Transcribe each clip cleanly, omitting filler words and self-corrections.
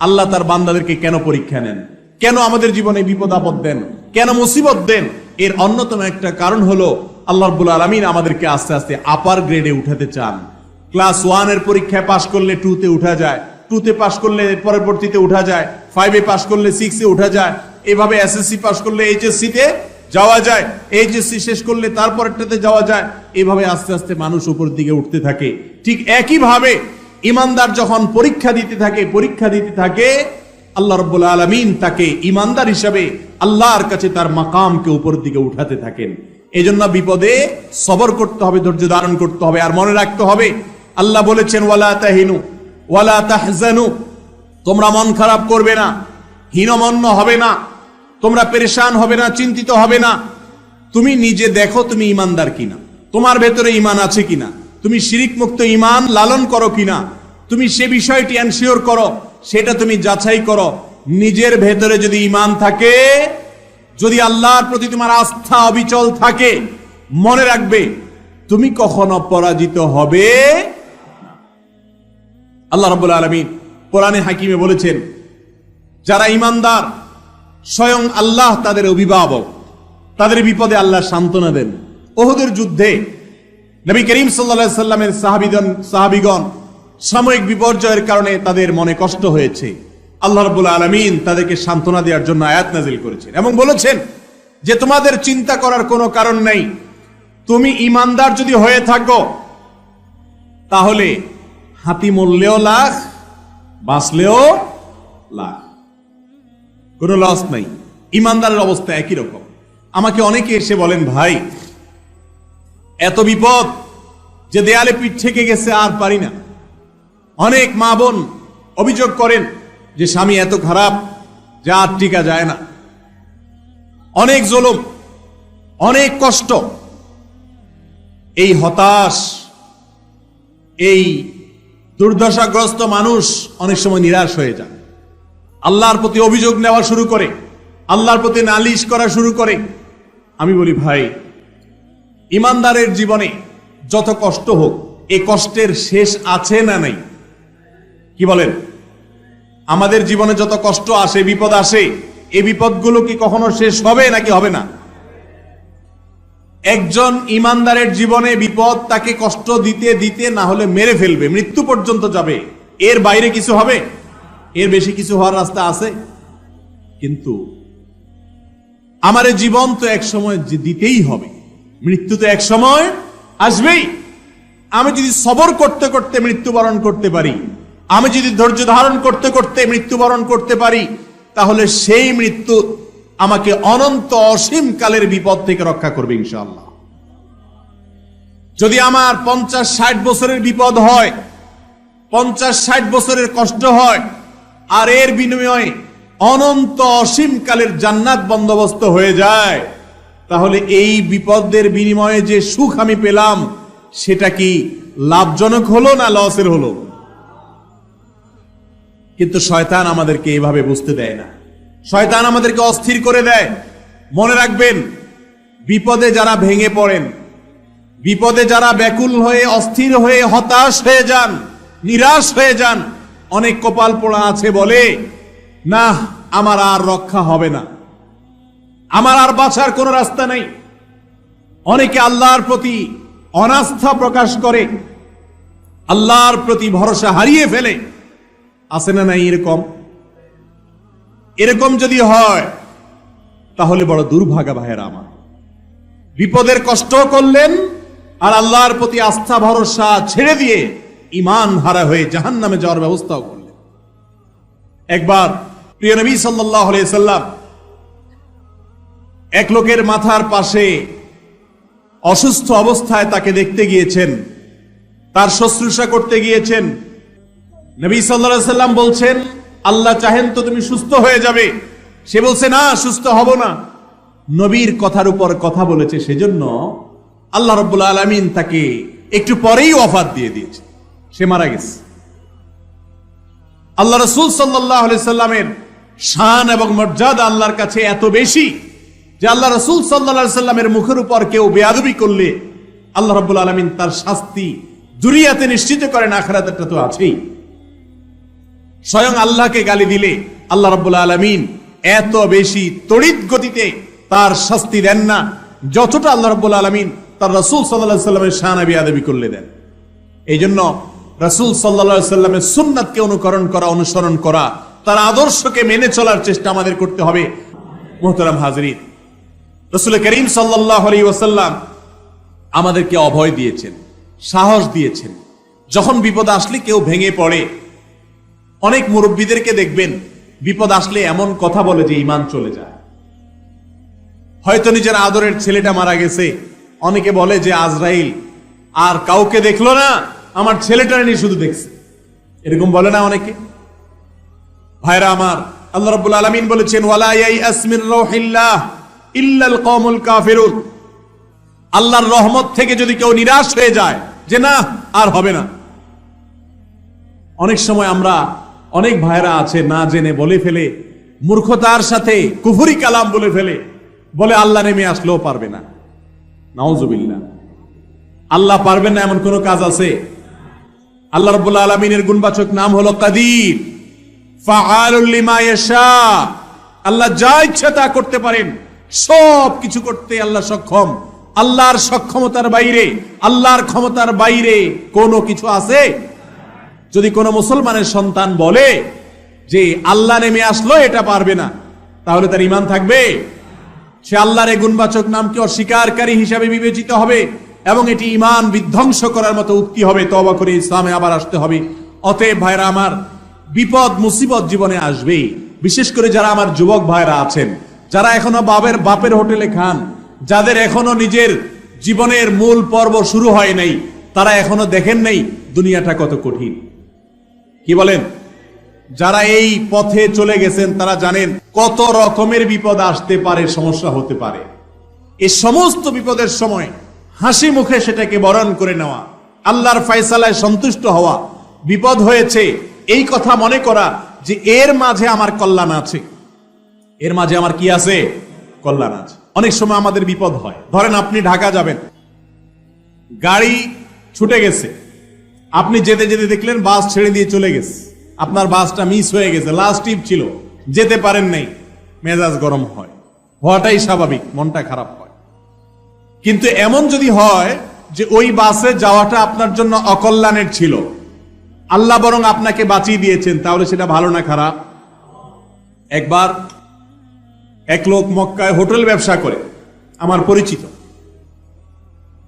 আল্লাহ তার বান্দাদেরকে কেন পরীক্ষা নেন, কেন আমাদের জীবনে বিপদ আপদ দেন, কেন মুসিবত দেন? এর অন্যতম একটা কারণ হলো আল্লাহ রাব্বুল আলামিন আমাদেরকে আস্তে আস্তে আপার গ্রেডে উঠাতে চান। ক্লাস 1 এর পরীক্ষায় পাশ করলে 2 তে উঠা যায়, 2 তে পাশ করলে পরবর্তীতে উঠা যায়, 5 এ পাশ করলে 6 এ উঠা যায়, এভাবে এসএসসি পাশ করলে এইচএসসি তে যাওয়া যায়, এইচএসসি শেষ করলে তারপরটাতে যাওয়া যায়, এভাবে আস্তে আস্তে মানুষ উপর দিকে উঠতে থাকে। ঠিক একই ভাবে ইমানদার যখন পরীক্ষা দিতে থাকে আল্লাহ রাব্বুল আলামিন তাকে ইমানদার হিসাবে আল্লাহর কাছে তার মাকামকে উপর দিকে উঠাতে থাকেন। এজন্য বিপদে সবর করতে হবে, ধৈর্য ধারণ করতে হবে। আর মনে রাখতে হবে আল্লাহ বলেছেন ওয়ালা তাহিনু ওয়ালা তাহজানু, তোমরা মন খারাপ করবে না, হীনমন্য হবে না, তোমরা পেরেশান হবে না, চিন্তিত হবে না। তুমি নিজে দেখো তুমি ইমানদার কিনা, তোমার ভেতরে ঈমান আছে কিনা, তুমি শিরিক মুক্ত ঈমান লালন করো কিনা, তুমি সে বিষয়টি এনশিওর করো, সেটা তুমি যাচাই করো। নিজের ভেতরে যদি ঈমান থাকে, যদি আল্লাহর প্রতি তোমার আস্থা অবিচল থাকে, মনে রাখবে তুমি কখনো পরাজিত হবে। আল্লাহ রাব্বুল আলামিন কোরআনে হাকিমে বলেছেন যারা ঈমানদার স্বয়ং আল্লাহ তাদের অভিভাবক, তাদের বিপদে আল্লাহ সান্ত্বনা দেন। উহুদের যুদ্ধে নবী করিম সাল্লাল্লাহু আলাইহি সাল্লামের সাহাবীগণ সাময়িক বিপর্যয়ের কারণে তাদের মনে কষ্ট হয়েছে। আল্লাহ রাব্বুল আলামিন তাদেরকে সান্ত্বনা দেওয়ার জন্য আয়াত নাযিল করেছেন এবং বলেছেন যে তোমাদের চিন্তা করার কোনো কারণ নেই, তুমি ঈমানদার যদি হয়ে থাকো তাহলে হাতি মরলেও লাখ, বাঁচলেও লাখ, কোনো লস নাই। ঈমানদারের অবস্থা একই রকম। আমাকে অনেকে এসে বলেন ভাই এত বিপদ যে দেয়ালে পিঠ থেকে গেছে আর পারি না। অনেক মা বোন অভিযোগ করেন যে স্বামী এত খারাপ যে আর টিকা যায় না, অনেক জুলুম, অনেক কষ্ট। এই হতাশ, এই দুর্দশাগ্রস্ত মানুষ অনেক সময় নিরাশ হয়ে যায়, আল্লাহর প্রতি অভিযোগ নেওয়া শুরু করে, আল্লাহর প্রতি নালিশ করা শুরু করে। আমি বলি ভাই ঈমানদারের জীবনে যত কষ্ট হোক এই কষ্টের শেষ আছে না নাই? কি বলেন? আমাদের জীবনে যত কষ্ট আসে, বিপদ আসে, এই বিপদগুলো কি কখনো শেষ হবে নাকি হবে না? একজন ঈমানদারের জীবনে বিপদ তাকে কষ্ট দিতে দিতে না হলে মেরে ফেলবে, মৃত্যু পর্যন্ত যাবে। এর বাইরে কিছু হবে? এর বেশি কিছু হওয়ার রাস্তা আছে? কিন্তু আমার জীবন তো এক সময় দিতেই হবে, মৃত্যু তো এক সময় আসবেই। আমি যদি সবর করতে করতে মৃত্যুবরণ করতে পারি, আমি যদি ধৈর্য ধারণ করতে করতে মৃত্যুবরণ করতে পারি, তাহলে সেই মৃত্যু আমাকে অনন্ত অসীম কালের বিপদ থেকে রক্ষা করবে ইনশাআল্লাহ। যদি আমার 50-60 বছরের বিপদ হয়, 50-60 বছরের কষ্ট হয়, আর এর বিনিময়ে অনন্ত অসীম কালের জান্নাত বন্দোবস্ত হয়ে যায়, তাহলে এই বিপদের বিনিময়ে যে সুখ আমি পেলাম সেটা কি লাভজনক হলো না লসের হলো? কিন্তু শয়তান আমাদেরকে এইভাবে বুঝতে দেয় না। শয়তান আমাদেরকে অস্থির করে দেয়। মনে রাখবেন বিপদে যারা ভেঙে পড়েন, বিপদে যারা ব্যাকুল হয়ে অস্থির হয়ে হতাশ হয়ে যান, নিরাশ হয়ে যান, অনেক কপাল পোড়া আছে বলে না আমার আর রক্ষা হবে না, আমার আর বাঁচার কোনো রাস্তা নেই। অনেকে আল্লাহর প্রতি অনাস্থা প্রকাশ করে, আল্লাহর প্রতি ভরসা হারিয়ে ফেলে। আছে না নাই এরকম? এরকম যদি হয় তাহলে বড় দুর্ভাগা ভাইয়েরা আমার। বিপদের কষ্ট করলেন আর আল্লাহর প্রতি আস্থা ভরসা ছেড়ে দিয়ে ঈমান হারা হয়ে জাহান্নামে যাওয়ার ব্যবস্থাও করলেন। একবার প্রিয় নবী সাল্লাল্লাহু আলাইহি সাল্লাম এক লোকের মাথার পাশে অসুস্থ অবস্থায় তাকে দেখতে গিয়েছেন, তার শুশ্রূষা করতে গিয়েছেন। নবী সাল্লাল্লাহু আলাইহি সাল্লাম বলছেন আল্লাহ চাহেন তো তুমি সুস্থ হয়ে যাবে। সে বলছে না, সুস্থ হব না। নবীর কথার উপর কথা বলেছে, সেজন্য আল্লাহ রাব্বুল আলামিন তাকে একটু পরেই ওয়াফাত দিয়ে দিয়েছে, সে মারা গেছে। আল্লাহ রাসূল সাল্লাল্লাহু আলাইহি সাল্লামের শান এবং মর্যাদা আল্লাহর কাছে এত বেশি যে আল্লাহ রাসূল সাল্লাল্লাহু আলাইহি সাল্লামের মুখের উপর কেউ বেয়াদবি করলে আল্লাহ রাব্বুল আলামিন তার শাস্তি দুনিয়াতে নিশ্চিত করেন, আখিরাতেরটা তো আছেই। স্বয়ং আল্লাহকে গালি দিলে আল্লাহ রাব্বুল আলামিন এত বেশি তড়িৎ গতিতে তার শাস্তি দেন না, যতটা আল্লাহ রাব্বুল আলামিন তার রাসূল সাল্লাল্লাহু আলাইহি সাল্লামের শান বেয়াদবি করলে দেন। এই জন্য রাসূল সাল্লাল্লাহু আলাইহি সাল্লামের সুন্নাতকে অনুকরণ করা, অনুসরণ করা, তার আদর্শকে মেনে চলার চেষ্টা আমাদের করতে হবে। মুহতারাম হাজরিন, রাসূল করিম সাল্লাল্লাহু আলাইহি ওয়াসাল্লাম আমাদেরকে অভয় দিয়েছেন, সাহস দিয়েছেন। যখন বিপদ আসলে কেউ ভেঙে পড়ে, অনেক মুরব্বীদেরকে দেখবেন বিপদ আসলে এমন কথা বলে যে ঈমান চলে যায়। হয়তো নিজের আদরের ছেলেটা মারা গেছে, অনেকে বলে যে আজরাইল আর কাউকে দেখলো না, আমার ছেলেটা নিয়ে শুধু দেখছে, এরকম বলে না অনেকে। ভাইরা আমার, আল্লাহ রাব্বুল আলামিন বলেছেন ওয়ালা ইয়াইআস মির রাউহিল্লাহ ইল্লাল কওমুল কাফিরুন। আল্লাহর রহমত থেকে যদি কেউ নিরাশ হয়ে যায় যে না আর হবে না, অনেক সময় আমরা অনেক ভাইরা আছে না জেনে বলে ফেলে, মূর্খতার সাথে কুফরি কালাম বলে ফেলে, বলে আল্লাহ নেমে আসলেও পারবে না। নাউজুবিল্লাহ। আল্লাহ পারবেন না এমন কোন কাজ আছে? আল্লাহ রাব্বুল আলামিনের গুণবাচক নাম হলো কাদির, ফাআলুল লিমা ইয়াশা। আল্লাহ যা ইচ্ছা তা করতে পারেন, সব কিছু করতে আল্লাহ সক্ষম। আল্লাহর সক্ষমতার বাইরে, আল্লাহর ক্ষমতার বাইরে কোনো কিছু আছে? যদি কোনো মুসলমানের সন্তান বলে যে আল্লাহ নেমে আসলো এটা পারবে না, তাহলে তার ঈমান থাকবে? সে আল্লাহর এই গুণবাচক নামকে অস্বীকারী হিসাবে বিবেচিত হবে এবং এটি ঈমান বিধ্বংস করার মতো উক্তি হবে। তওবা করে ইসলামে আবার আসতে হবে। অতএব ভাইরা আমার, বিপদ মুসিবত জীবনে আসবেই। বিশেষ করে যারা আমার যুবক ভাইরা আছেন, যারা এখনো বাপের হোটেলে খান, যাদের এখনো নিজের জীবনের মূল পর্ব শুরু হয় নাই, তারা এখনো দেখেন নাই দুনিয়াটা কত কঠিন। কি বলেন? যারা এই পথে চলে গেছেন তারা জানেন কত রকমের বিপদ আসতে পারে, সমস্যা হতে পারে। এই সমস্ত বিপদের সময় হাসি মুখে সেটাকে বরণ করে নেওয়া, আল্লাহর ফয়সালায় সন্তুষ্ট হওয়া। বিপদ হয়েছে এই কথা মনে করা যে এর মাঝে আমার কল্যাণ আছে, এর মাঝে আমার কি আছে? কল্যাণ আছে। অনেক সময় আমাদের বিপদ হয়। ধরেন আপনি ঢাকা যাবেন, গাড়ি ছুটে গেছে, আপনি যেতে যেতে দেখলেন বাস ছেড়ে দিয়ে চলে গেছে, আপনার বাসটা মিস হয়ে গেছে, লাস্ট ট্রিপ ছিল, যেতে পারেন নাই, মেজাজ গরম হয়, হওয়াটাই স্বাভাবিক, মনটা খারাপ হয়। কিন্তু এমন যদি হয় যে ওই বাসে যাওয়াটা আপনার জন্য অকল্যাণের ছিল, আল্লাহ বরং আপনাকে বাঁচিয়ে দিয়েছেন, তাহলে সেটা ভালো না খারাপ? একবার এক লোক মক্কায় হোটেল ব্যবসা করে, আমার পরিচিত,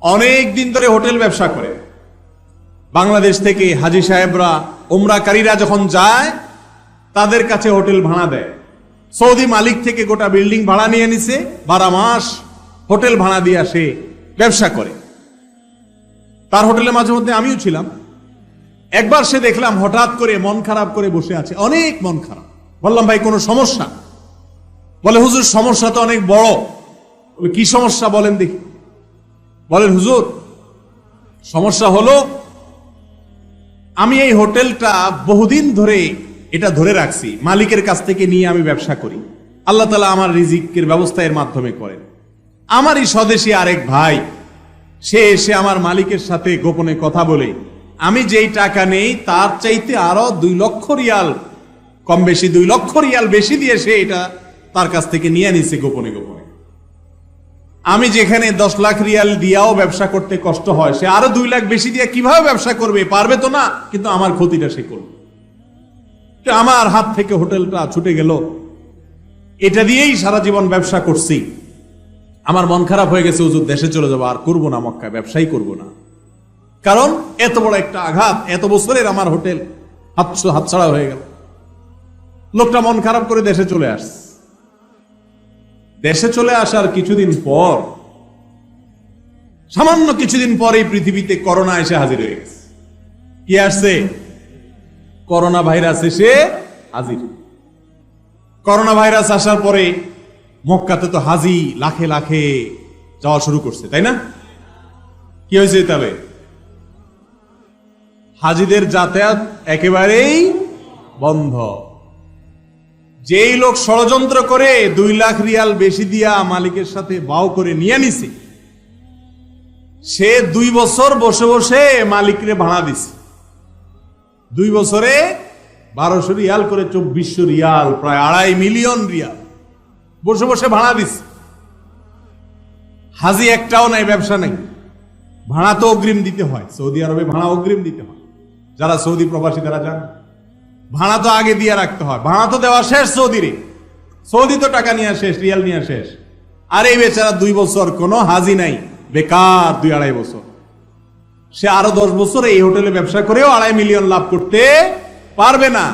অনেক দিন ধরে হোটেল ব্যবসা করে। বাংলাদেশ থেকে হাজী সাহেবরা, উমরাকারীরা যখন যায় তাদের কাছে হোটেল ভাড়া দেয়। সৌদি মালিক থেকে গোটা বিল্ডিং ভাড়া নিয়ে নিছে, 12 মাস হোটেল ভাড়া দিয়ে আসে, ব্যবসা করে। তার হোটেলে মাঝে মধ্যে আমিও ছিলাম। একবার সে দেখলাম হঠাৎ করে মন খারাপ করে বসে আছে, অনেক মন খারাপ। বললাম ভাই কোনো সমস্যা? বলে হুজুর সমস্যা তো অনেক বড়। কি সমস্যা বলেন দেখি? বলেন হুজুর সমস্যা হলো আমি এই হোটেলটা বহুদিন ধরে এটা ধরে রাখছি, মালিকের কাছ থেকে নিয়ে আমি ব্যবসা করি। আল্লাহ তাআলা আমার রিজিকের ব্যবস্থা এর মাধ্যমে করেন। আমারই স্বদেশী আরেক ভাই, সে এসে আমার মালিকের সাথে গোপনে কথা বলে আমি যেই টাকা নেই তার চাইতে আরো 2 লক্ষ রিয়াল কম বেশি, 2 লক্ষ রিয়াল বেশি দিয়ে সে এটা তার কাছ থেকে নিয়ে নিছে গোপনে গোপনে। আমি যেখানে 10 লাখ রিয়াল দিয়াও ব্যবসা করতে কষ্ট হয়, সে আরো 2 লাখ বেশি দিয়ে কিভাবে ব্যবসা করবে? পারবে তো না, কিন্তু আমার ক্ষতিটা সে করবে। আমার হাত থেকে হোটেলটা ছুটে গেল, এটা দিয়েই সারা জীবন ব্যবসা করছি। আমার মন খারাপ হয়ে গেছে, হুজুর দেশে চলে যাবো, আর করবো না, মক্কায় ব্যবসাই করবো না। কারণ এত বড় একটা আঘাত, এত বছরের আমার হোটেল হাতছাড়া হয়ে গেল। লোকটা মন খারাপ করে দেশে চলে আসছে। দেশে চলে আসার কিছুদিন পর, সামান্য কিছুদিন পরে পৃথিবীতে করোনা এসে হাজির হয়ে গেছে। কি আসছে? করোনা ভাইরাস এসে হাজির। করোনা ভাইরাস আসার পরে মক্কাতে তো হাজি লাখে লাখে যাওয়া শুরু করছে, তাই না? কি হয়েছে? তবে হাজিদের যাতায়াত একেবারেই বন্ধ। যেই লোক ষড়যন্ত্র করে 2 লাখ রিয়াল বেশি দিয়া মালিকের সাথে বাউ করে নিয়ে নিছে, সে 2 বছর বসে বসে মালিকরে ভাড়া দিছে। 2 বছরে 1200 রিয়াল করে 2400 রিয়াল, প্রায় 2.5 মিলিয়ন রিয়াল বসে বসে ভাড়া দিচ্ছে। হাজি একটাও নাই, ব্যবসা নাই, ভাড়া তো অগ্রিম দিতে হয়। সৌদি আরবে ভাড়া অগ্রিম দিতে হয়। যারা সৌদি প্রবাসী তারা জান, ভাড়া তো আগে দিয়ে রাখতে হয়। ভাড়া তো দেওয়া শেষ সৌদিরে, সৌদি তো টাকা নিয়ে শেষ, রিয়াল নিয়ে শেষ। আর এই বেচারা 2 বছর কোনো হাজি নাই, বেকার 2-2.5 বছর। সে আরো 10 বছর এই হোটেলে ব্যবসা করেও 2.5 মিলিয়ন লাভ করতে পারবে না,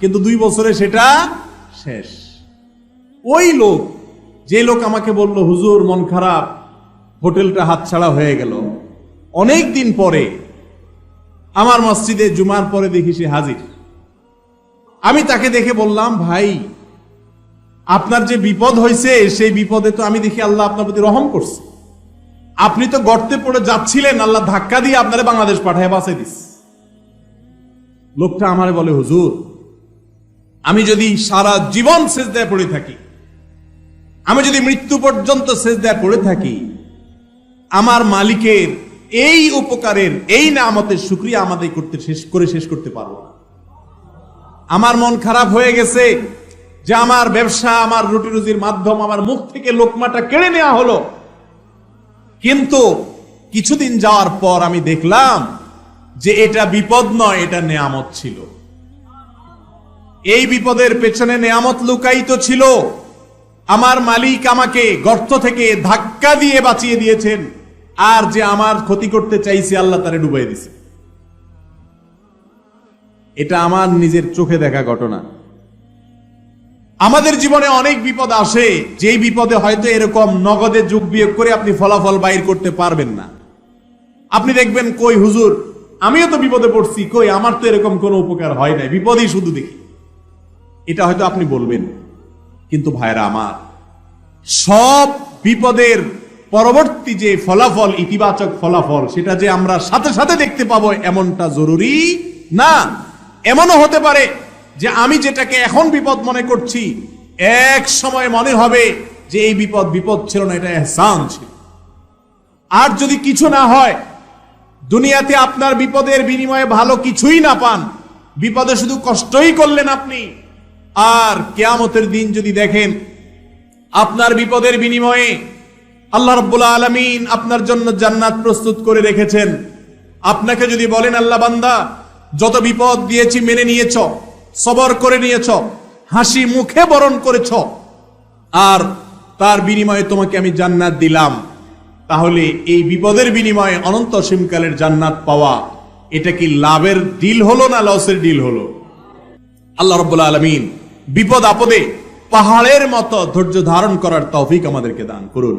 কিন্তু 2 বছরে সেটা শেষ। ওই লোক, যে লোক আমাকে বলল হুজুর মন খারাপ, হোটেলটা হাতছাড়া হয়ে গেল, অনেক দিন পরে আমার মসজিদে জুমার পরে দেখি সে হাজির। আমি তাকে দেখে বললাম, ভাই আপনার যে বিপদ হয়েছে সেই বিপদে তো আমি দেখি আল্লাহ আপনার প্রতি রহম করছে। আপনি তো গর্তে পড়ে যাচ্ছিলেন, আল্লাহ ধাক্কা দিয়ে আপনারে বাংলাদেশ পাঠায় বাঁচাই দিস। লোকটা আমারে বলে, হুজুর আমি যদি সারা জীবন সেজদায় পড়ে থাকি, আমি যদি মৃত্যু পর্যন্ত সেজদায় পড়ে থাকি, আমার মালিকের এই উপকারের, এই নিয়ামতের শুকরিয়া আমাদের করতে শেষ করতে পারবো না। আমার মন খারাপ হয়ে গেছে যে আমার ব্যবসা, আমার রুটি রুজির মাধ্যম, আমার মুখ থেকে লোকমাটা কেড়ে নেওয়া হলো। কিন্তু কিছুদিন যাওয়ার পর আমি দেখলাম যে এটা বিপদ নয়, এটা নেয়ামত ছিল। এই বিপদের পেছনে নেয়ামত লুকায়িত ছিল। আমার মালিক আমাকে গর্ত থেকে ধাক্কা দিয়ে বাঁচিয়ে দিয়েছেন, আর যে আমার ক্ষতি করতে চাইছে আল্লাহ তারে ডুবাই দিছে। এটা আমার নিজের চোখে দেখা ঘটনা। আমাদের জীবনে অনেক বিপদ আসে, যেই বিপদে হয়তো এরকম নগদে যোগ বিয়োগ করে আপনি ফলাফল বাইর করতে পারবেন না। আপনি দেখবেন, কই হুজুর আমিও তো বিপদে পড়ছি, কই আমার তো এরকম কোনো উপকার হয় নাই, বিপদই শুধু দেখি। এটা হয়তো আপনি বলবেন, কিন্তু ভাইরা আমার, সব বিপদের পরবর্তী যে ফলাফল, ইতিবাচক ফলাফল, সেটা যে আমরা সাথে সাথে দেখতে পাবো এমনটা জরুরি না। এমনও হতে পারে যে আমি যেটাকে এখন বিপদ মনে করছি, এক সময় মনে হবে যে এই বিপদ ছিল না, এটা ইহসান ছিল। আর যদি কিছু না হয়, দুনিয়াতে আপনার বিপদের বিনিময়ে ভালো কিছুই না পান, বিপদে শুধু কষ্টই করলেন আপনি, আর কিয়ামতের দিন যদি দেখেন আপনার বিপদের বিনিময়ে আল্লাহ রাব্বুল আলামিন আপনার জন্য জান্নাত প্রস্তুত করে রেখেছেন, আপনাকে যদি বলেন, আল্লাহ বান্দা যত বিপদ দিয়েছি মেনে নিয়েছ, সবর করে নিয়েছ, হাসি মুখে বরণ করেছ, আর তার বিনিময়ে তোমাকে আমি জান্নাত দিলাম, তাহলে এই বিপদের বিনিময়ে অনন্ত অসীমকালের জান্নাত পাওয়া, এটা কি লাভের ডিল হলো না লসের ডিল হলো? আল্লাহ রাব্বুল আলামিন বিপদ আপদে পাহাড়ের মতো ধৈর্য ধারণ করার তৌফিক আমাদেরকে দান করুন।